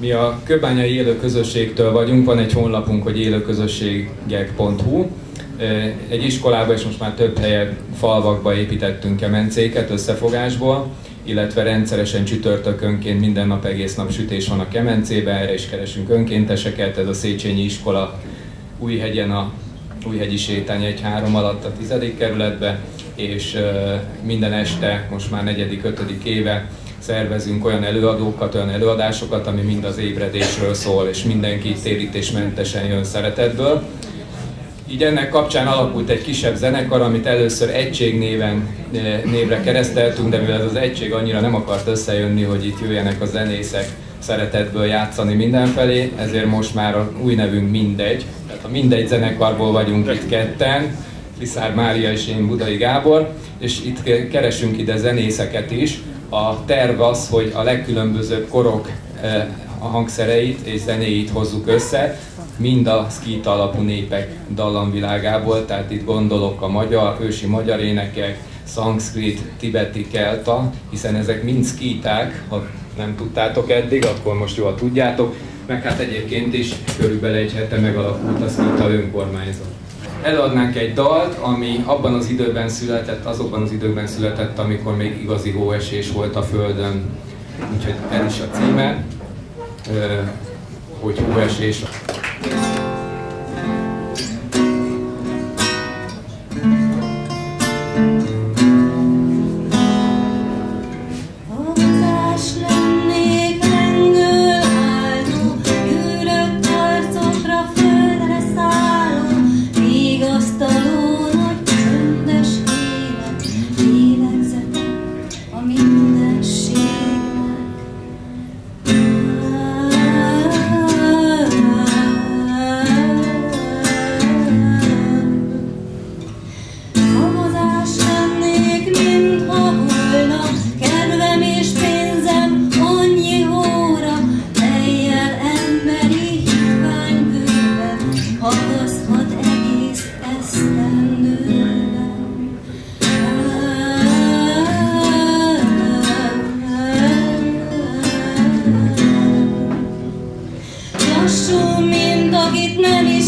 Mi a Kőbányai Élő Közösségtől vagyunk, van egy honlapunk, hogy élőközösségek.hu. Egy iskolába és most már több helyen, falvakba építettünk kemencéket összefogásból, illetve rendszeresen csütörtökönként minden nap, egész nap sütés van a kemencében, erre is keresünk önkénteseket. Ez a Széchenyi iskola Újhegyen, a Újhegyi Sétány 1-3 alatt a 10. kerületbe, és minden este, most már 4.-5. éve szervezünk olyan előadókat, olyan előadásokat, ami mind az ébredésről szól, és mindenki térítésmentesen jön szeretetből. Így ennek kapcsán alakult egy kisebb zenekar, amit először Egység névre kereszteltünk, de mivel ez az egység annyira nem akart összejönni, hogy itt jöjjenek a zenészek szeretetből játszani mindenfelé, ezért most már a új nevünk Mindegy. Tehát a Mindegy zenekarból vagyunk itt ketten, Liszár Mária és én, Budai Gábor, és itt keresünk ide zenészeket is. A terv az, hogy a legkülönbözőbb korok a hangszereit és zenéit hozzuk össze, mind a szkíta alapú népek dallamvilágából, tehát itt gondolok a ősi magyar énekek, szanszkrit, tibeti, kelta, hiszen ezek mind szkíták, ha nem tudtátok eddig, akkor most jól tudjátok, meg hát egyébként is körülbelül egy hete megalakult a szkíta önkormányzat. Előadnánk egy dalt, ami abban az időben született, azokban az időkben született, amikor még igazi hóesés volt a Földön. Úgyhogy ez is a címe, hogy hóesés. Lassú, mint akit nem is